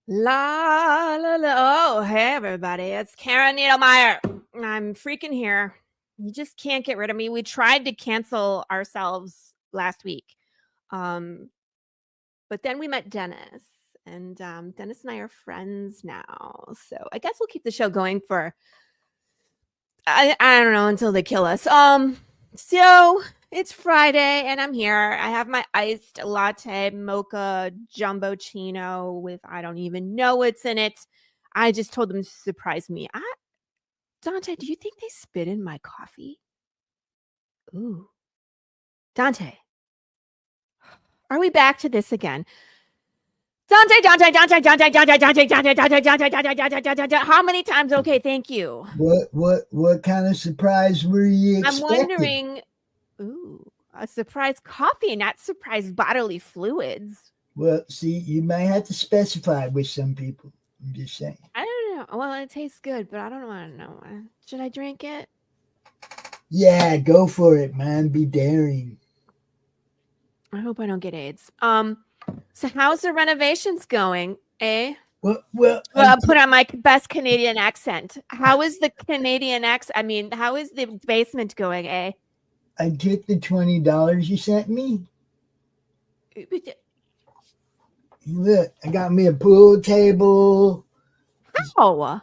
La la la. Oh, hey everybody. It's Karen Needlemeyer. I'm freaking here. You just can't get rid of me. We tried to cancel ourselves last week. But then we met Dennis. And Dennis and I are friends now. So I guess we'll keep the show going for I don't know until they kill us. So it's Friday and I'm here. I have my iced latte mocha jumbo-chino with I don't even know what's in it. I just told them to surprise me. Dante, do you think they spit in my coffee? Ooh. Dante. Are we back to this again? Dante. How many times? Okay, thank you. What kind of surprise were you expecting? I'm wondering. Ooh, a surprise coffee, not surprise bodily fluids. Well, see, you might have to specify with some people. I'm just saying. I don't know. Well, it tastes good, but I don't want to know. Should I drink it? Yeah, go for it, man. Be daring. I hope I don't get AIDS. So how's the renovations going, eh? Well, I'll put on my best Canadian accent. How is the Canadian accent? I mean, how is the basement going, eh? I took the $20 you sent me. Look, I got me a pool table. How?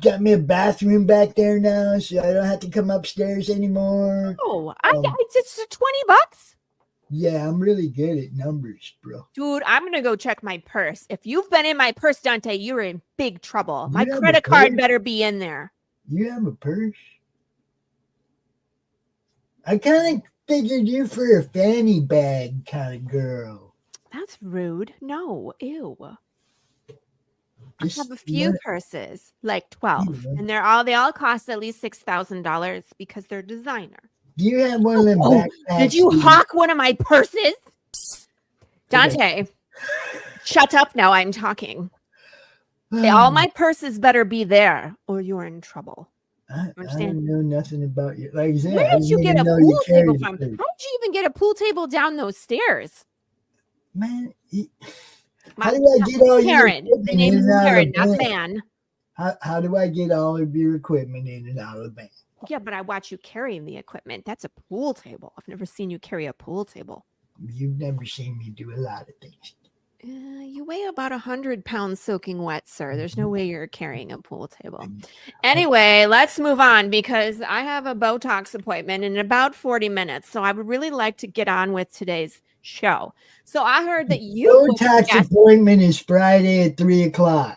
Got me a bathroom back there now, so I don't have to come upstairs anymore. Oh, it's $20. Yeah, I'm really good at numbers, bro. Dude, I'm going to go check my purse. If you've been in my purse, Dante, you're in big trouble. My credit card better be in there. You have a purse? I kind of figured you for a fanny bag kind of girl. That's rude. No, ew. I have a few purses, like 12, and they all cost at least $6,000 because they're designer. Do you have one of them backpacks? Did you hawk one of my purses? Dante, shut up now. I'm talking. All my purses better be there or you're in trouble. I don't know nothing about you. Like I said, where did you get a pool table from? How did you even get a pool table down those stairs? Man, how do I get all Karen, your the name is Karen, not man. How do I get all of your equipment in and out of the van? Yeah, but I watch you carrying the equipment. That's a pool table. I've never seen you carry a pool table. You've never seen me do a lot of things. You weigh about 100 pounds soaking wet, sir. There's no way you're carrying a pool table. Anyway, let's move on because I have a Botox appointment in about 40 minutes. So I would really like to get on with today's show. So I heard that you Botox appointment is Friday at 3:00.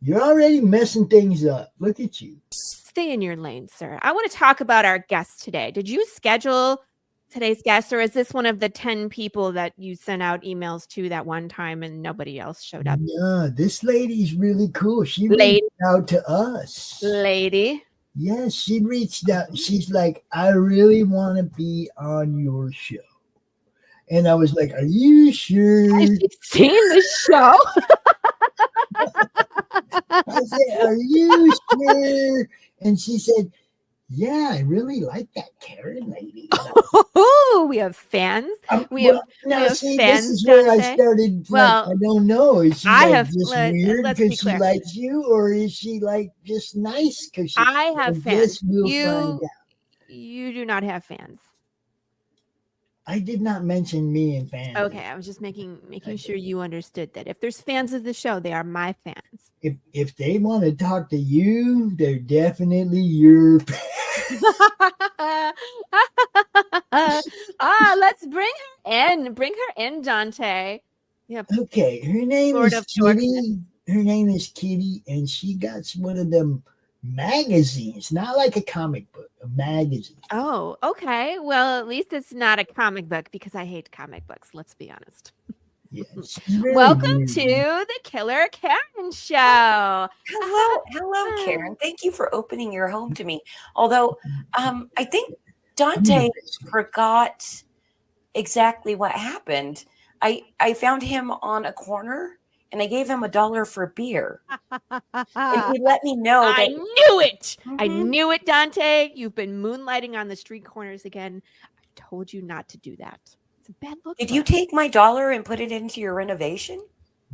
You're already messing things up. Look at you. Stay in your lane, sir. I want to talk about our guest today. Did you schedule today's guest, or is this one of the 10 people that you sent out emails to that one time and nobody else showed up? No, this lady's really cool. She reached out to us. Lady? Yes, she reached out. She's like, I really want to be on your show. And I was like, are you sure? Has she seen the show? I said, are you sure? And she said, yeah, I really like that Karen lady. Oh, we have fans. We have fans. This is where I started. Well, I don't know. Is she just weird because she likes you, or is she like just nice because I have fans? We'll find out. You do not have fans. I did not mention me and fans. Okay, I was just making sure you understood that. If there's fans of the show, they are my fans. If they want to talk to you, they're definitely your fans. Let's bring her in. Bring her in, Dante. Yep. Okay, her name is Kitty. Her name is Kitty, and she got one of them magazines, not like a comic book, a magazine. Oh, okay. Well, at least it's not a comic book because I hate comic books. Let's be honest. Yes. Welcome to the Killer Karen Show. Hello, Karen. Thank you for opening your home to me. Although I think Dante forgot exactly what happened. I found him on a corner and I gave him $1 for beer. And he let me know that I knew it. Mm-hmm. I knew it, Dante. You've been moonlighting on the street corners again. I told you not to do that. It's a bad look. Did you take my $1 and put it into your renovation?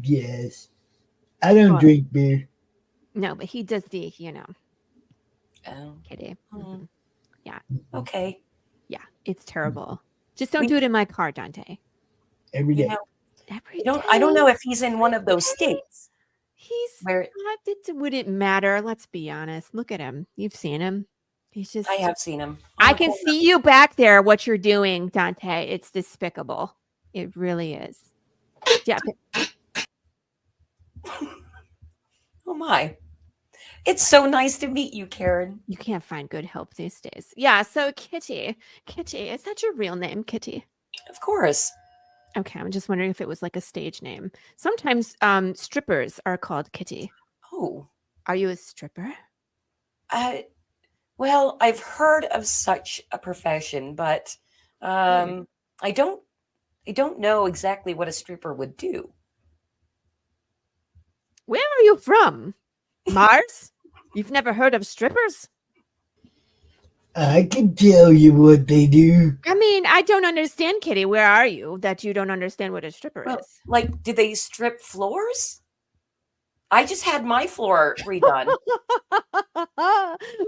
Yes. I don't drink beer. No, but he does the, Oh, Kitty. mm, Yeah. okay. Yeah, it's terrible. Just don't do it in my car, Dante. Every day. Every I don't know day. if he's in one of those states He's where not, it wouldn't matter. Let's be honest. Look at him. You've seen him. He's just. I have seen him. I can see you back there. What you're doing, Dante? It's despicable. It really is. Yeah. Oh my! It's so nice to meet you, Karen. You can't find good help these days. Yeah. So Kitty, is that your real name, Kitty? Of course. Okay, I'm just wondering if it was like a stage name. Sometimes strippers are called Kitty. Oh. Are you a stripper? Well, I've heard of such a profession, but I don't know exactly what a stripper would do. Where are you from? Mars? You've never heard of strippers? I can tell you what they do. I mean, I don't understand, Kitty. Where are you that you don't understand what a stripper is? Like, do they strip floors? I just had my floor redone.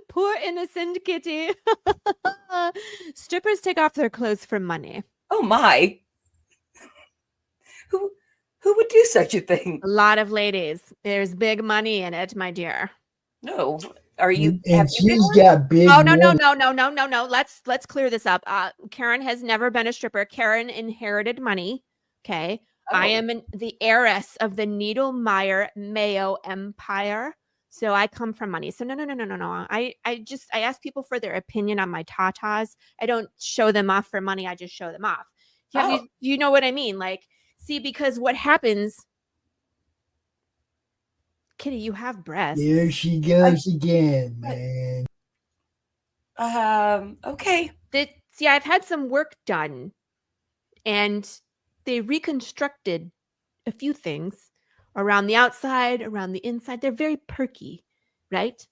Poor innocent Kitty. Strippers take off their clothes for money. Oh my. Who would do such a thing? A lot of ladies. There's big money in it, my dear. No. Are you? And she's got big. Oh no. Let's clear this up. Karen has never been a stripper. Karen inherited money. Okay. Oh. I am the heiress of the Niedermeyer Mayo Empire. So I come from money. So no. I ask people for their opinion on my tatas. I don't show them off for money. I just show them off. You know what I mean? Like, see, because what happens, Kitty, you have breasts. There she goes again, man. Okay. See, I've had some work done, and they reconstructed a few things around the outside, around the inside. They're very perky, right?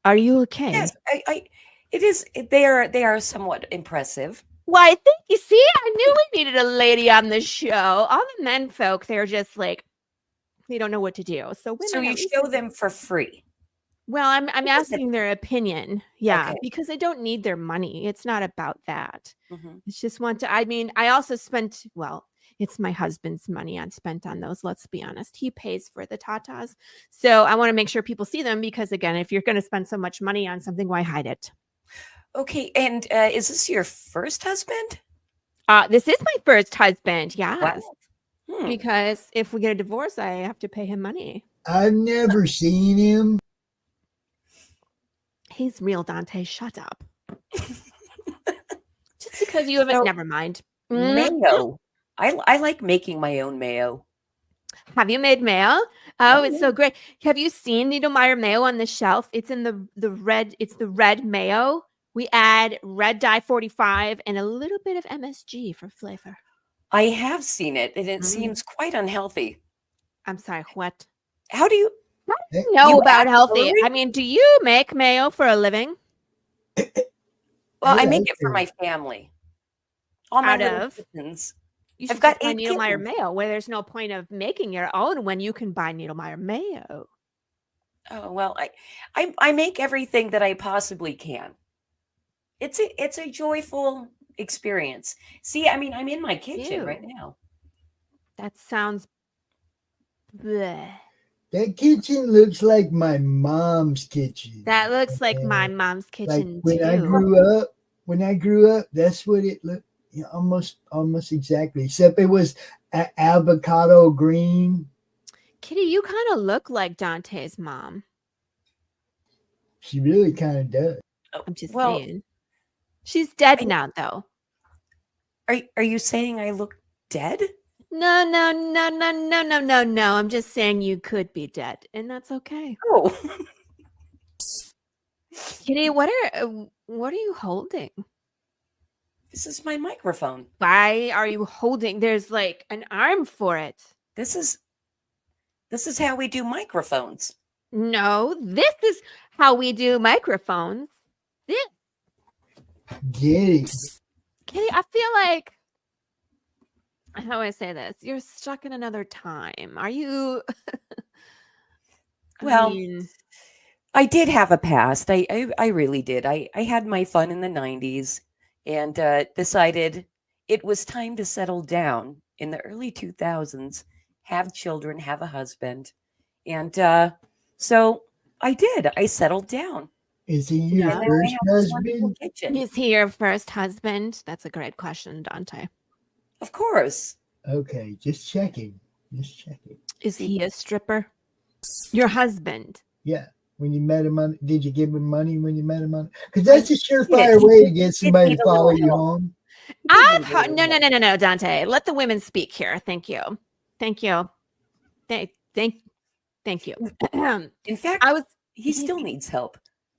Are you okay? Yes, it is. They are somewhat impressive. Why, thank you. See, I knew we needed a lady on the show. All the men folk, they're just like, they don't know what to do. So you show them for free. Well, I'm asking their opinion. Yeah, okay. Because I don't need their money. It's not about that. Mm-hmm. It's just I also spent, it's my husband's money I spent on those. Let's be honest. He pays for the tatas. So I want to make sure people see them because, again, if you're going to spend so much money on something, why hide it? Okay. And is this your first husband? This is my first husband. Yes. Wow. Because if we get a divorce, I have to pay him money. I've never seen him. He's real, Dante. Shut up. Just because you haven't, never mind. Mayo. I like making my own mayo. Have you made mayo? Oh, it's so great. Have you seen Niedermeyer mayo on the shelf? It's in the red. It's the red mayo. We add red dye 45 and a little bit of MSG for flavor. I have seen it, and it seems quite unhealthy. I'm sorry, what? How do you know about healthy? I mean, do you make mayo for a living? Well, I make it for my family. All my little kittens. I've got 8 Niedermeyer mayo, where there's no point of making your own when you can buy Niedermeyer mayo. Oh well, I make everything that I possibly can. It's a joyful experience. See, I mean, I'm in my kitchen right now. That sounds bleh. That kitchen looks like my mom's kitchen. That looks like my mom's kitchen like too. When I grew up, that's what it looked. Almost exactly. Except it was avocado green. Kitty, you kind of look like Dante's mom. She really kind of does. I'm just saying. She's dead now, though. Are you saying I look dead? No. I'm just saying you could be dead, and that's okay. Oh. Kitty, what are you holding? This is my microphone. Why are you holding? There's like an arm for it. This is how we do microphones. No, this is how we do microphones. This. Get it. Kitty, I feel like how do I say this? You're stuck in another time. Are you? Well, I did have a past. I really did. I had my fun in the 90s and decided it was time to settle down in the early 2000s, have children, have a husband. And so I did. I settled down. Is he your first husband? Is he your first husband? That's a great question, Dante. Of course. Okay, just checking. Just checking. Is he a stripper? Your husband? Yeah. When you met him, did you give him money when you met him? Because that's a surefire way to get somebody to follow you home. No, Dante. Let the women speak here. Thank you. Thank you. Thank you. In fact, he still needs help.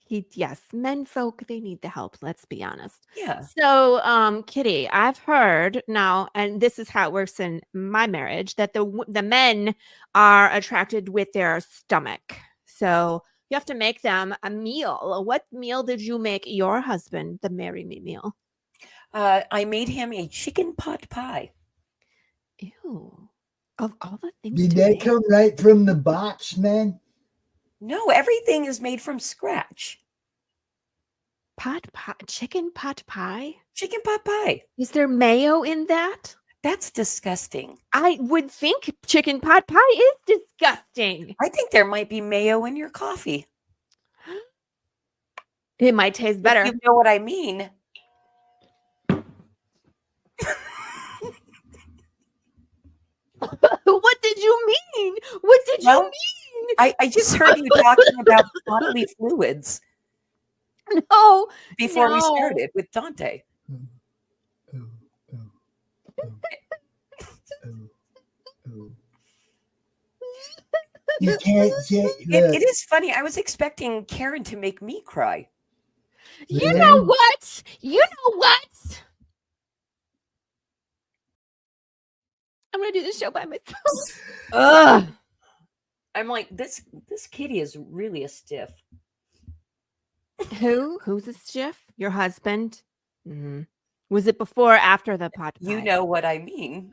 Yes, menfolk, they need the help. Let's be honest. Yeah. So, Kitty, I've heard now, and this is how it works in my marriage, that the men are attracted with their stomach. So you have to make them a meal. What meal did you make your husband, the marry me meal? I made him a chicken pot pie. Ew. Of all the things. Did that come right from the box, man? No, everything is made from scratch. Chicken pot pie? Chicken pot pie. Is there mayo in that? That's disgusting. I would think chicken pot pie is disgusting. I think there might be mayo in your coffee. It might taste better. If you know what I mean. What did you mean? What did you mean? I just heard you talking about bodily fluids. No. Before we started with Dante. You can't it is funny. I was expecting Karen to make me cry. You know what? I'm gonna do this show by myself. Ugh. I'm like, this kitty is really a stiff. Who's a stiff? Your husband? Mm-hmm. Was it before or after the pot pie? You know what I mean.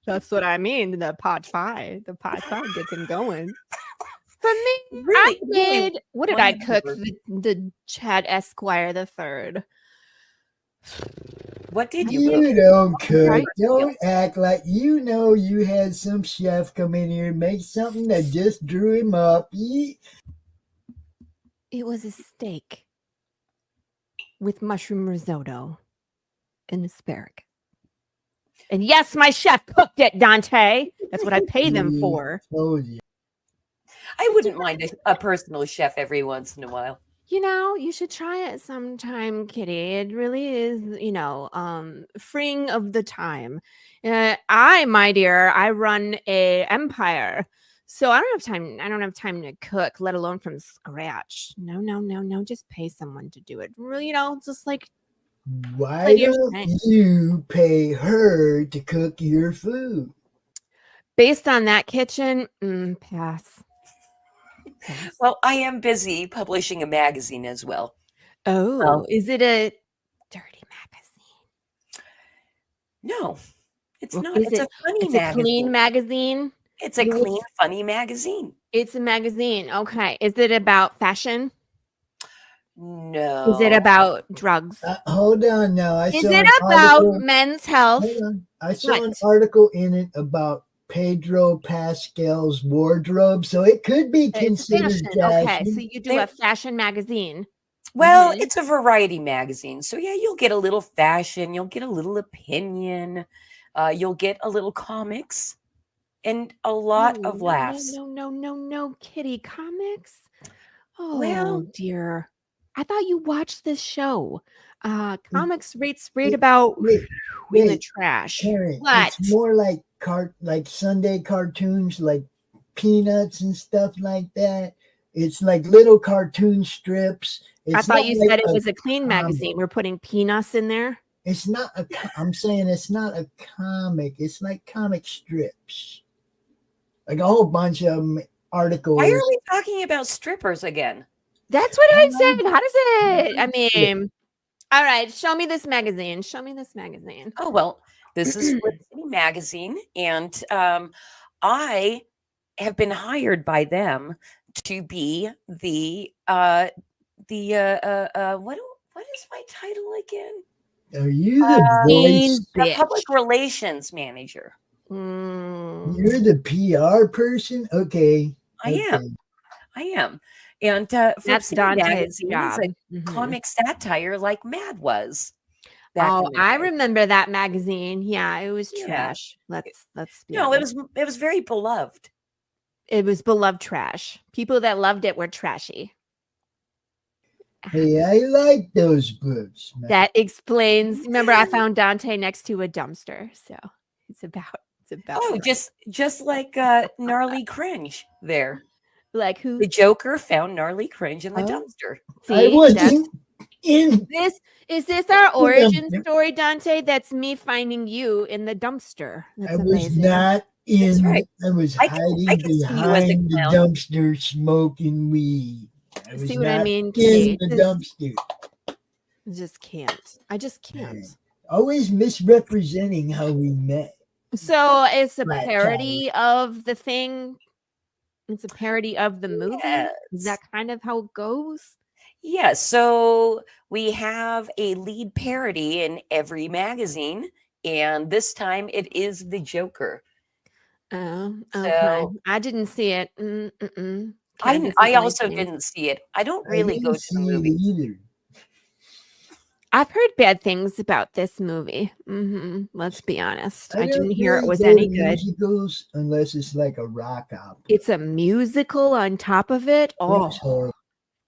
That's what I mean. The pot pie. The pot pie gets him going. For me, what did I cook? The Chad Esquire the Third. What did you cook? You don't cook. Don't act like you know you had some chef come in here and make something that just drew him up. It was a steak with mushroom risotto and asparagus. And yes, my chef cooked it, Dante. That's what I pay them for. I wouldn't mind a personal chef every once in a while. You know, you should try it sometime, Kitty. It really is, freeing of the time. My dear, I run a empire. So I don't have time to cook, let alone from scratch. No. Just pay someone to do it. Really, just like. Why don't you pay her to cook your food? Based on that kitchen, pass. Well, I am busy publishing a magazine as well. Oh, is it a dirty magazine? No, it's not. It's a funny magazine. It's a clean magazine? It's a clean, funny magazine. It's a magazine. Okay. Is it about fashion? No. Is it about drugs? Hold on now. Is it about men's health? Hold on. I saw an article in it about Pedro Pascal's wardrobe, so it could be considered fashion. Okay, so you do a fashion magazine. Well, it's a variety magazine. So yeah, you'll get a little fashion, you'll get a little opinion, you'll get a little comics, and a lot of laughs. No, Kitty, comics? Oh, well, dear. I thought you watched this show. Comics read about in the trash. Karen, it's more like Sunday cartoons, like Peanuts and stuff like that. It's like little cartoon strips. I thought you said it was a clean magazine. We're putting Peanuts in there. It's not I'm saying it's not a comic. It's like comic strips. Like a whole bunch of them, articles. Why are we talking about strippers again? That's what I said. How does it? I mean, All right, show me this magazine. Show me this magazine. Oh, well, this is Flip City Magazine, and I have been hired by them to be the what is my title again? Are you the voice? The public relations manager. You're the PR person? Okay. I am. And that's Dante's job. Is a comic satire like Mad was. I remember that magazine. Yeah, it was trash. Let's be honest. It was very beloved. It was beloved trash. People that loved it were trashy. Hey, I like those books. Man. That explains. Remember, I found Dante next to a dumpster, so it's about. Oh, just like gnarly cringe there. Like who? The Joker found gnarly cringe in the dumpster. See, I wasn't in Is this our origin story, Dante? That's me finding you in the dumpster. That's amazing. Not in. That's right. I was hiding behind the dumpster smoking weed. See what I mean? In the dumpster. I just can't. Always misrepresenting how we met. So it's a parody of the thing. It's a parody of the movie. Yes. Is that kind of how it goes? Yeah. So we have a lead parody in every magazine, and this time it is the Joker. Oh, okay. So, I didn't see it. I also didn't see it. I don't really go to the movie either. I've heard bad things about this movie. Let's be honest. I didn't hear it was any good. Musicals, unless it's like a rock opera. It's a musical on top of it. Oh,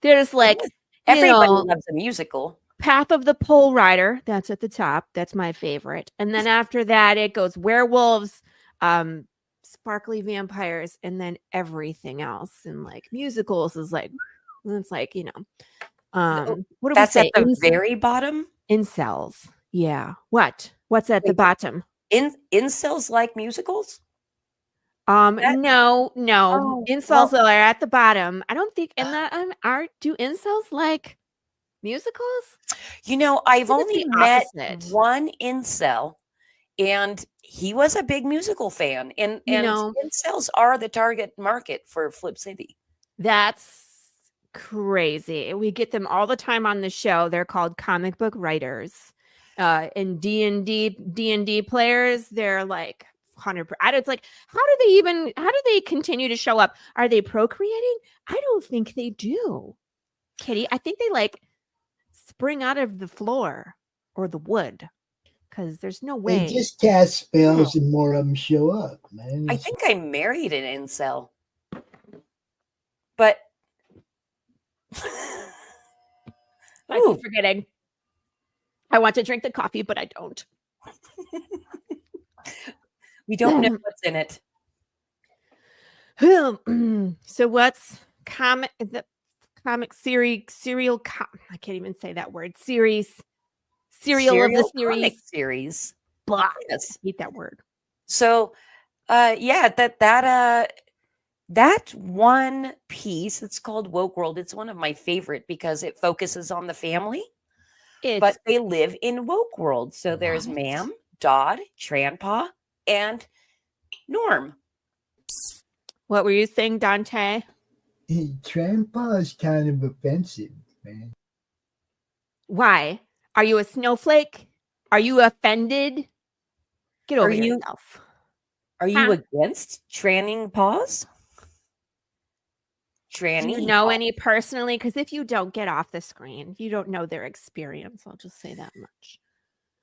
there's like everybody loves a musical. Path of the Pole Rider. That's at the top. That's my favorite. And then after that, it goes werewolves, sparkly vampires, and then everything else. And like musicals is like, it's like what do that's we say? At the very bottom? Incels. Yeah. What's at the bottom? Incels like musicals? No. Incels are at the bottom. I don't think do incels like musicals? I've only met one incel, and he was a big musical fan. And incels are the target market for Flip City. That's crazy. We get them all the time on the show. They're called comic book writers. And D&D players, they're like 100%. It's like, how do they continue to show up? Are they procreating? I don't think they do. Kitty, I think they like spring out of the floor or the wood, because there's no way. They just cast spells and more of them show up, man. I think I married an incel. But I keep forgetting. I want to drink the coffee, but I don't. We don't know what's in it. So what's comic series? I can't even say that word. Serial of the series. Series. Blah. Yes. I hate that word. So, that one piece, it's called Woke World. It's one of my favorite because it focuses on the family, but they live in Woke World. So there's Ma'am, Dodd, Tranpa, and Norm. What were you saying, Dante? Tranpa is kind of offensive, man. Why? Are you a snowflake? Are you offended? Get over yourself. Are you against tranning paws? Do you know any personally? Because if you don't, get off the screen. You don't know their experience. I'll just say that much.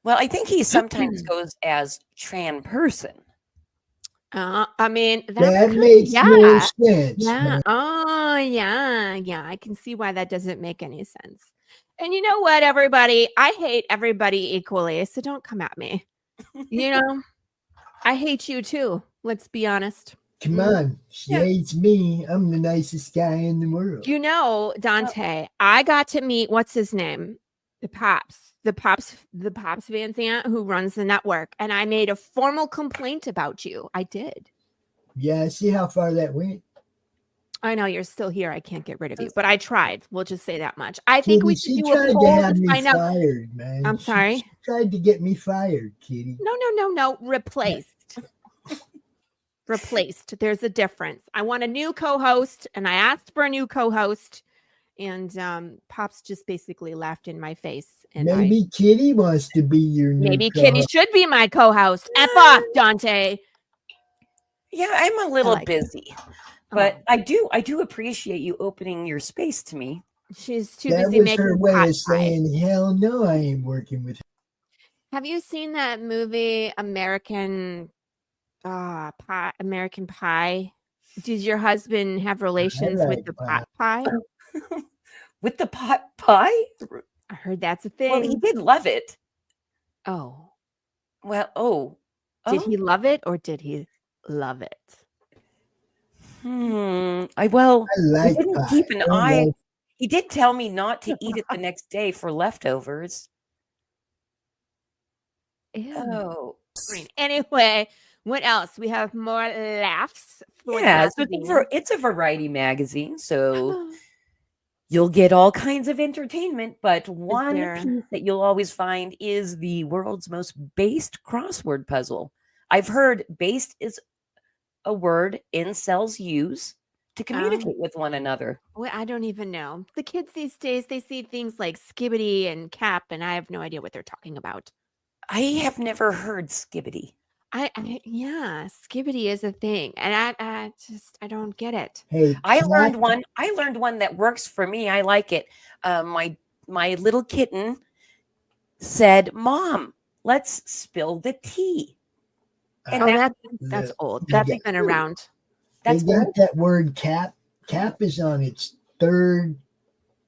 Well, I think he sometimes goes as tran person. I mean, that makes no sense. Yeah. Man. Oh, yeah. I can see why that doesn't make any sense. And you know what, everybody? I hate everybody equally, so don't come at me. I hate you too. Let's be honest. Come on, she hates me. I'm the nicest guy in the world. Dante, I got to meet what's his name, the Pops Van Zandt, who runs the network, and I made a formal complaint about you. I did. Yeah, I see how far that went. I know you're still here. I can't get rid of you, but I tried. We'll just say that much. I think we should She do a tried to poll have to me find out. fired, man. I'm sorry. She tried to get me fired, Kitty. No. Replaced. Replaced. There's a difference. I want a new co-host, and I asked for a new co-host, and Pops just basically laughed in my face. And maybe Kitty wants to be your new maybe co-host. Kitty should be my co-host. F off, Dante. Yeah, I'm a little like busy, but I do appreciate you opening your space to me. She's too that busy was making her way pot of saying, "Hell no, I ain't working with her." Have you seen that movie American Pie? American Pie? Does your husband have relations with the pot pie? With the pot pie? I heard that's a thing. Well, he did love it. Oh. Well, Did he love it or did he love it? I like didn't pie. keep an eye. He did tell me not to eat it the next day for leftovers. Ew. Oh. Anyway, what else? We have more laughs. Yeah, so it's a variety magazine, so you'll get all kinds of entertainment, but one piece that you'll always find is the world's most based crossword puzzle. I've heard based is a word incels use to communicate with one another. Well, I don't even know. The kids these days, they see things like skibbity and cap, and I have no idea what they're talking about. I have never heard skibbity. Yeah, skibbity is a thing, and I don't get it. Hey, I learned one that works for me. I like it. My little kitten said, "Mom, let's spill the tea." And that's old. That's been around. They got that word cap. Cap is on its third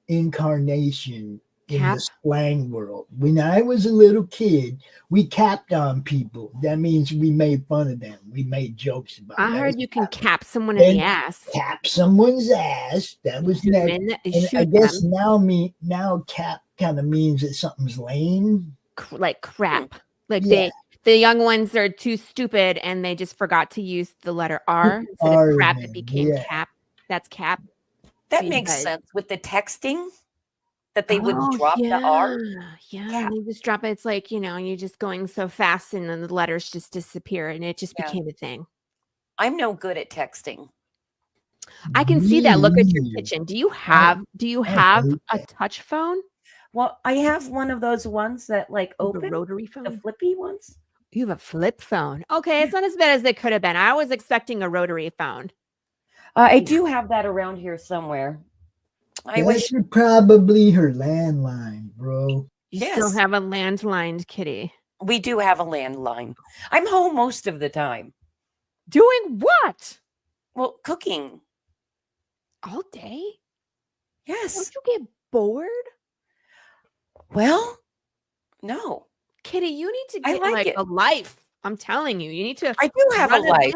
incarnation in the slang world. When I was a little kid, we capped on people. That means we made fun of them. We made jokes about them. I heard you can cap someone in the ass. Cap someone's ass. That was next. And I guess now cap kind of means that something's lame. Like crap. Like the young ones are too stupid and they just forgot to use the letter R. Instead of crap, it became cap. That's cap. That makes sense with the texting that they would drop the R. Yeah, they just drop it. It's like, you're just going so fast and then the letters just disappear and it just became a thing. I'm no good at texting. I can see that. Look at your kitchen. Do you have a touch phone? Well, I have one of those ones that open, the rotary phone, the flippy ones. You have a flip phone. Okay, it's not as bad as it could have been. I was expecting a rotary phone. I do have that around here somewhere. That's probably her landline, bro. You still have a landline, Kitty. We do have a landline. I'm home most of the time. Doing what? Well, cooking. All day? Yes. Don't you get bored? Well, no. Kitty, you need to get a life. I'm telling you, you need to. I do have a life.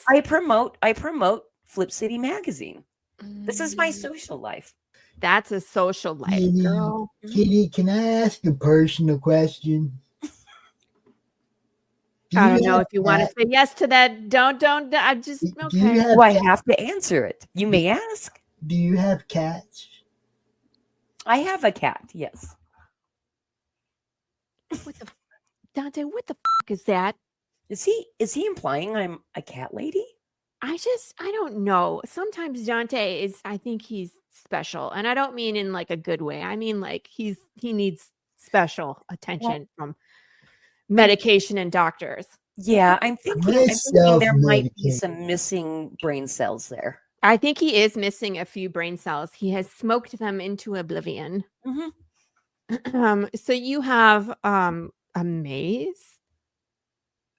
I promote Flip City Magazine. This is my social life. That's a social life, girl. Kitty, can I ask a personal question? I don't know if you want to say yes to that. Don't. I just okay. Do I have to answer it? You may ask. Do you have cats? I have a cat. Yes. Dante, what the fuck is that? Is he implying I'm a cat lady? I don't know. Sometimes Dante I think he's special. And I don't mean in like a good way. I mean like he needs special attention from medication and doctors. Yeah, I'm thinking there might be some missing brain cells there. I think he is missing a few brain cells. He has smoked them into oblivion. Mm-hmm. So you have a maze?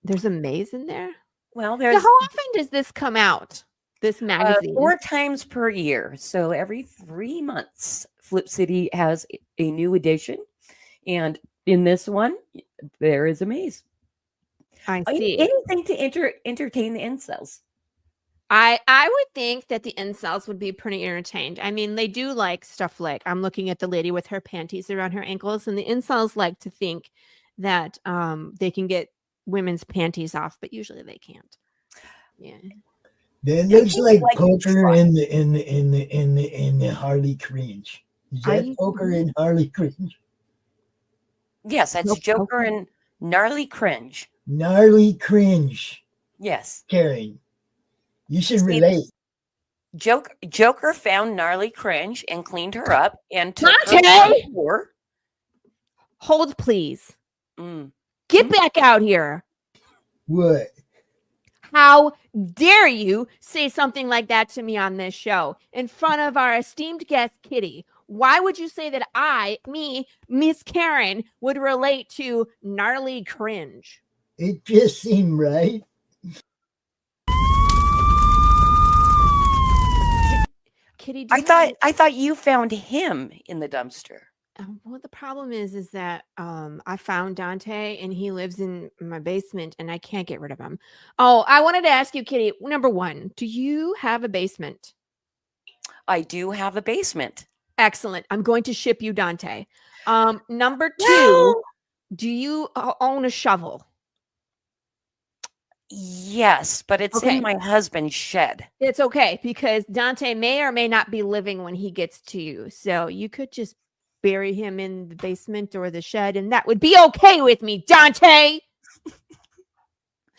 There's a maze in there? Well, how often does this come out? This magazine? 4 times per year. So every 3 months, Flip City has a new edition. And in this one, there is a maze. I see. Anything to entertain the incels. I would think that the incels would be pretty entertained. I mean, they do like stuff like, I'm looking at the lady with her panties around her ankles, and the incels like to think that they can get women's panties off, but usually they can't. Yeah. That looks like like poker in the Harley Cringe. Is that poker in Harley Cringe? Yes, that's Joker and Gnarly Cringe. Gnarly Cringe. Yes. Karen, you should relate. Joker found Gnarly Cringe and cleaned her up and took Dante! her to the floor. Hold, please. Get back out here. What? How dare you say something like that to me on this show in front of our esteemed guest, Kitty? Why would you say that Miss Karen, would relate to Gnarly Cringe? It just seemed right. Kitty, I thought you found him in the dumpster. Well, the problem is that I found Dante and he lives in my basement and I can't get rid of him. Oh, I wanted to ask you, Kitty, number one, do you have a basement? I do have a basement. Excellent. I'm going to ship you Dante. Number two, do you own a shovel? Yes, but it's in my husband's shed. It's okay because Dante may or may not be living when he gets to you. So you could just bury him in the basement or the shed, and that would be okay with me, Dante.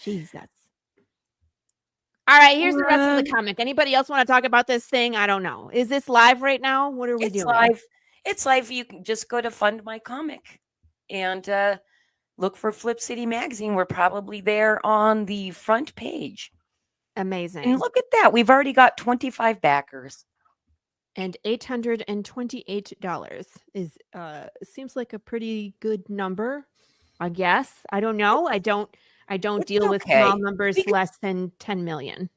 Jesus. All right, here's the rest of the comic. Anybody else want to talk about this thing? I don't know. Is this live right now? What are we doing? Live. It's live. You can just go to Fund My Comic and look for Flip City Magazine. We're probably there on the front page. Amazing. And look at that. We've already got 25 backers. And $828 is seems like a pretty good number, I guess. I don't know. I don't deal with small numbers less than 10 million.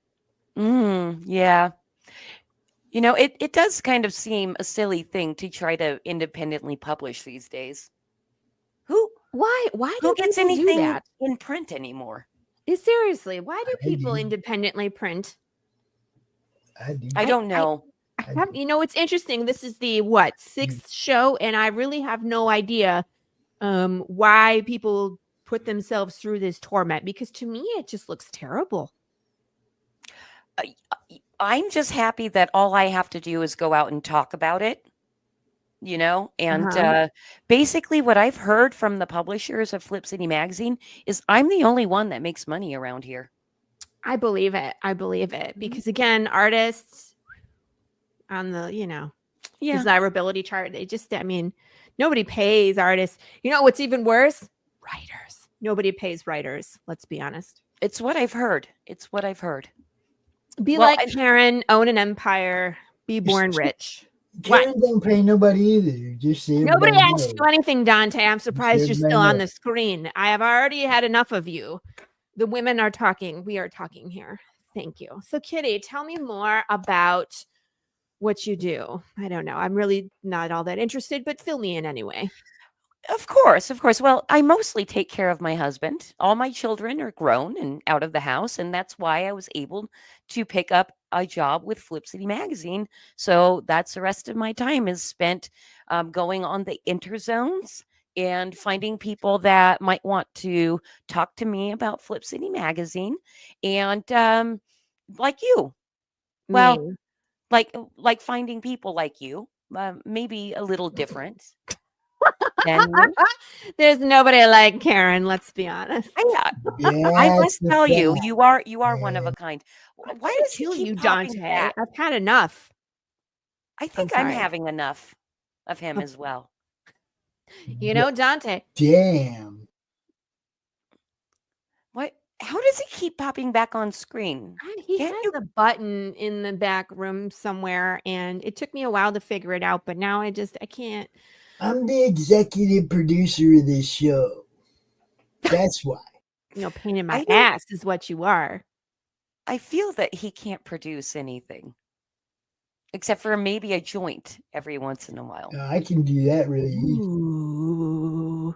Yeah. You know, it does kind of seem a silly thing to try to independently publish these days. Why who gets anything in print anymore? Seriously, why do people independently print? I don't know. You know, it's interesting. This is the sixth show, and I really have no idea why people put themselves through this torment, because to me it just looks terrible. I'm just happy that all I have to do is go out and talk about it, you know, and basically what I've heard from the publishers of Flip City Magazine is I'm the only one that makes money around here. I believe it because again, artists on the, desirability chart, nobody pays artists. You know what's even worse? Writers. Nobody pays writers. Let's be honest. It's what I've heard. Be like Karen, own an empire, be born rich. Karen don't pay nobody either. Just say nobody asked you anything, Dante. I'm surprised you're still on the screen. I have already had enough of you. The women are talking. We are talking here. Thank you. So, Kitty, tell me more about what you do. I don't know. I'm really not all that interested, but fill me in anyway. Of course. Well, I mostly take care of my husband. All my children are grown and out of the house, and that's why I was able to pick up a job with Flip City Magazine. So that's the rest of my time is spent going on the interzones and finding people that might want to talk to me about Flip City Magazine, and like you. Well, like finding people like you, maybe a little different. There's nobody like Karen, let's be honest. I must tell you, you are one of a kind. Why does he keep Dante? Back? I've had enough. I think I'm having enough of him as well. You know, Dante. Damn. What? How does he keep popping back on screen? He has a button in the back room somewhere, and it took me a while to figure it out, but now I can't. I'm the executive producer of this show. That's why. Pain in my ass is what you are. I feel that he can't produce anything. Except for maybe a joint every once in a while. I can do that really easy. Ooh.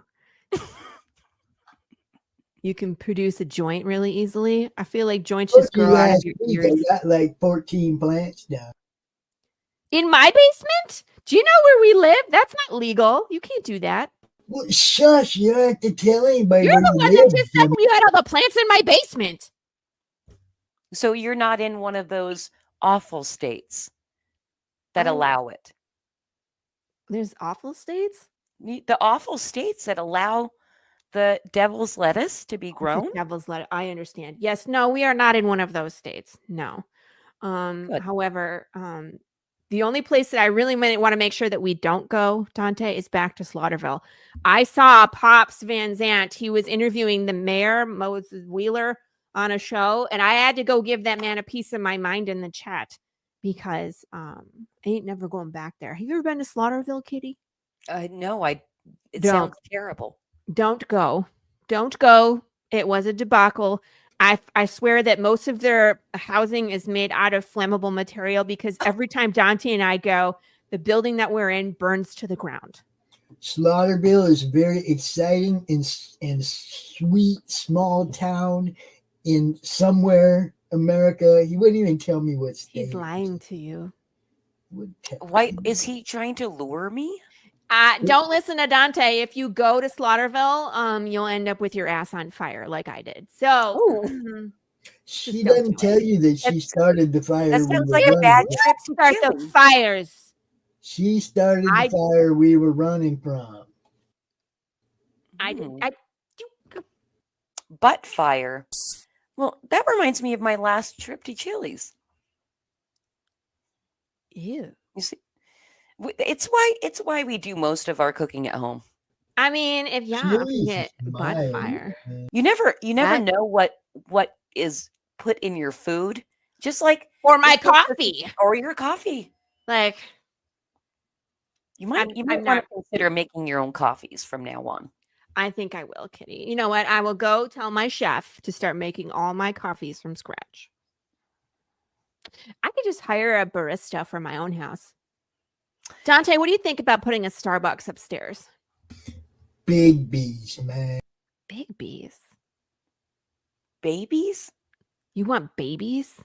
You can produce a joint really easily. I feel like joints just grow out of your ears. I got like 14 plants now. In my basement? Do you know where we live? That's not legal. You can't do that. Well, shush, you don't have to tell anybody. You're the one that just said you had all the plants in my basement. So you're not in one of those awful states that allow it. There's awful states? The awful states that allow the devil's lettuce to be grown? The devil's lettuce. I understand. Yes. No, we are not in one of those states. No. However, the only place that I really want to make sure that we don't go, Dante, is back to Slaughterville. I saw Pops Van Zandt. He was interviewing the mayor, Moses Wheeler, on a show, and I had to go give that man a piece of my mind in the chat because I ain't never going back there. Have you ever been to Slaughterville, Kitty? No, it sounds terrible. Don't go. Don't go. It was a debacle. I swear that most of their housing is made out of flammable material because every time Dante and I go, the building that we're in burns to the ground. Slaughterville is very exciting and sweet small town in somewhere America. He wouldn't even tell me what state. He's lying to you. Why is he trying to lure me? Don't listen to Dante. If you go to Slaughterville, you'll end up with your ass on fire like I did. So she doesn't tell you that she started the fire. That sounds like a bad trip to start the fires. She started the fire we were running from. I did. Butt fire. Well, that reminds me of my last trip to Chili's. Ew. You see, it's why we do most of our cooking at home. I mean, if you get butt fire, you never know what is put in your food, just like or my coffee or your coffee. Like you might want to consider making your own coffees from now on. I think I will, Kitty. You know what? I will go tell my chef to start making all my coffees from scratch. I could just hire a barista for my own house. Dante, what do you think about putting a Starbucks upstairs? Big bees, man. Big bees. Babies? You want babies?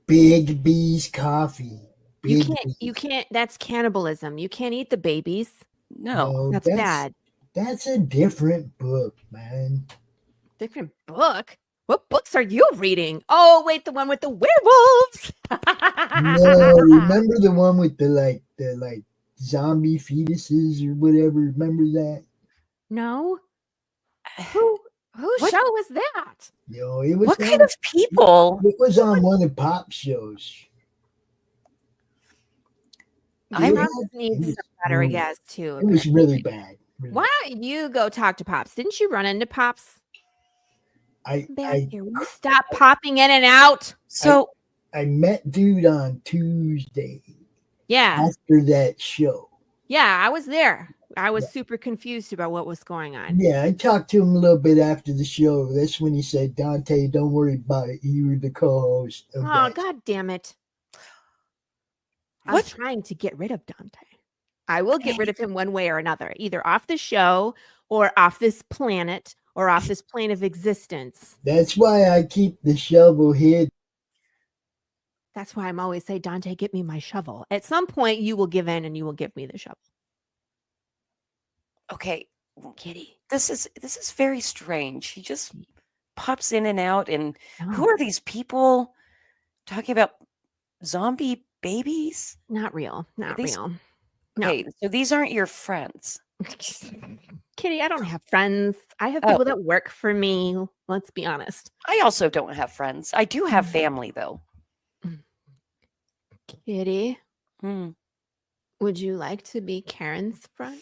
Big bees coffee. You can't. That's cannibalism. You can't eat the babies. No, that's bad. That's a different book, man. Different book? What books are you reading? Oh, wait, the one with the werewolves. No, remember the one with the zombie fetuses or whatever? Remember that? No. Whose show was that? No, it was. What kind of people? It was on one of Pop's shows. I need some battery gas too. It was really bad. Why don't you go talk to Pops? Didn't you run into Pops? Stop popping in and out. So I met dude on Tuesday. Yeah. After that show. Yeah, I was there. I was super confused about what was going on. Yeah, I talked to him a little bit after the show. That's when he said, Dante, don't worry about it. You were the co-host. God damn it. I'm trying to get rid of Dante. I will get rid of him one way or another, either off the show or off this planet or off this plane of existence. That's why I keep the shovel hid. That's why I'm always saying, Dante, get me my shovel. At some point, you will give in and you will give me the shovel. Okay, Kitty, this is very strange. He just pops in and out, and who are these people talking about zombie babies? Not real. Not real. Okay, so these aren't your friends. Kitty, I don't have friends. I have people that work for me. Let's be honest. I also don't have friends. I do have family, though. Kitty, would you like to be Karen's friend?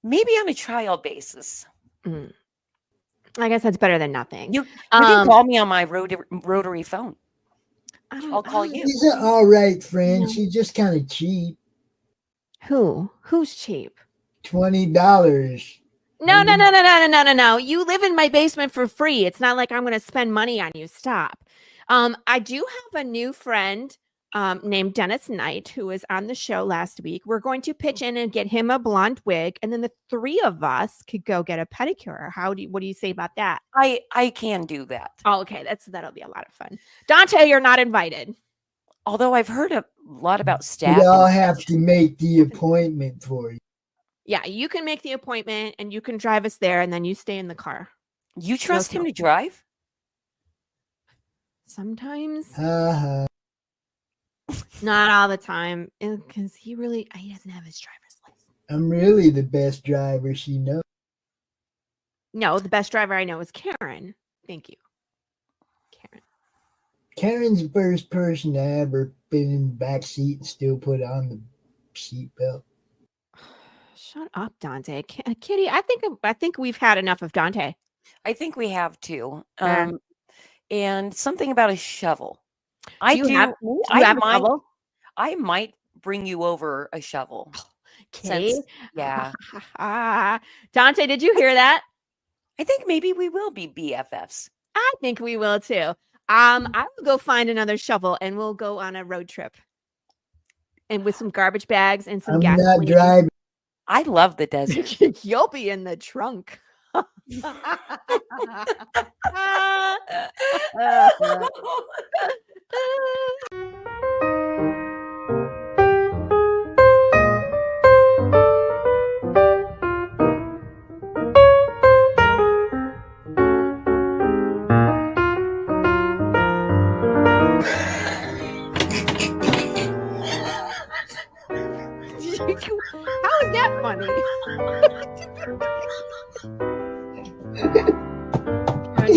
Maybe on a trial basis. I guess that's better than nothing. You can call me on my rotary phone. I'll call you. She's an all right friend. She's just kind of cheap. Who's cheap? $20. No. You live in my basement for free. It's not like I'm going to spend money on you. Stop. I do have a new friend named Dennis Knight, who was on the show last week. We're going to pitch in and get him a blonde wig, and then the three of us could go get a pedicure. What do you say about that? I can do that. Oh, okay. That'll be a lot of fun. Dante, you're not invited. Although I've heard a lot about staff. We all have to make the appointment for you. Yeah, you can make the appointment and you can drive us there, and then you stay in the car. You trust him to drive? Sometimes. Haha. Not all the time. Because he doesn't have his driver's license. I'm really the best driver she knows. No, the best driver I know is Karen. Thank you. Karen. Karen's the first person to ever been in the back seat and still put on the seatbelt. Shut up, Dante. Kitty, I think we've had enough of Dante. I think we have to. Yeah. And something about a shovel. Do you have a shovel? I might bring you over a shovel. Kitty? Yeah. Dante, did you hear that? I think maybe we will be BFFs. I think we will too. I will go find another shovel and we'll go on a road trip. And with some garbage bags and some gasoline. I'm not driving. I love the desert. You'll be in the trunk. How is that funny?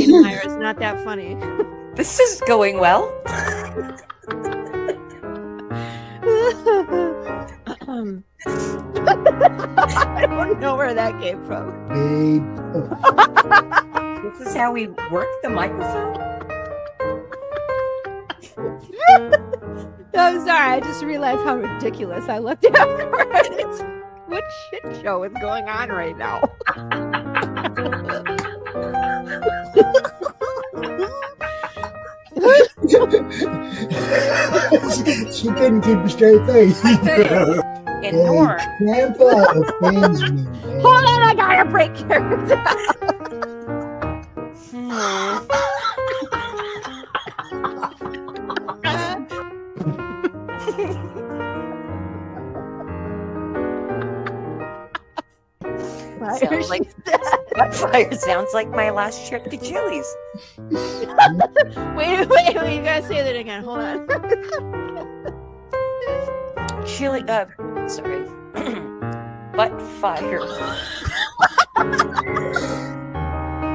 Myra, it's not that funny. This is going well. I don't know where that came from. Babe. This is how we work the microphone? I'm sorry. I just realized how ridiculous I looked afterwards. What shit show is going on right now? She couldn't keep a straight face. And Nor. Grandpa offends me, man. Hold on, I gotta break character. Sounds like my last trip to Chili's. Wait, you gotta say that again. Hold on. Chili, sorry. Butt fire.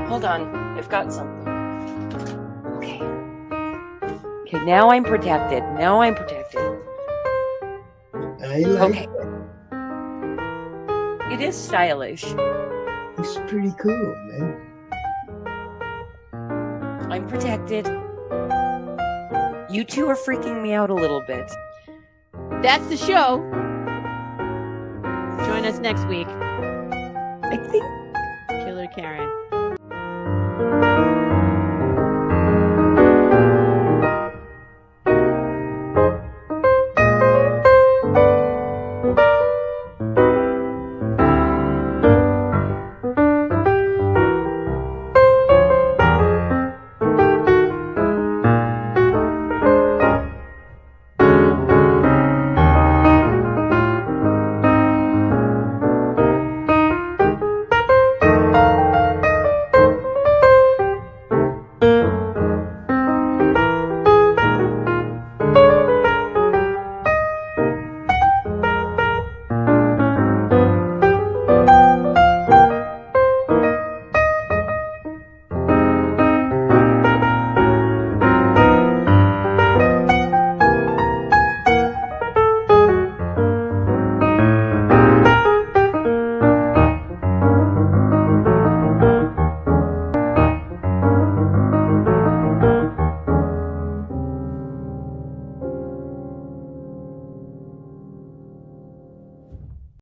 Hold on, I've got something. Okay, now I'm protected. I like Okay. It is stylish. It's pretty cool, man. I'm protected. You two are freaking me out a little bit. That's the show. Join us next week. I think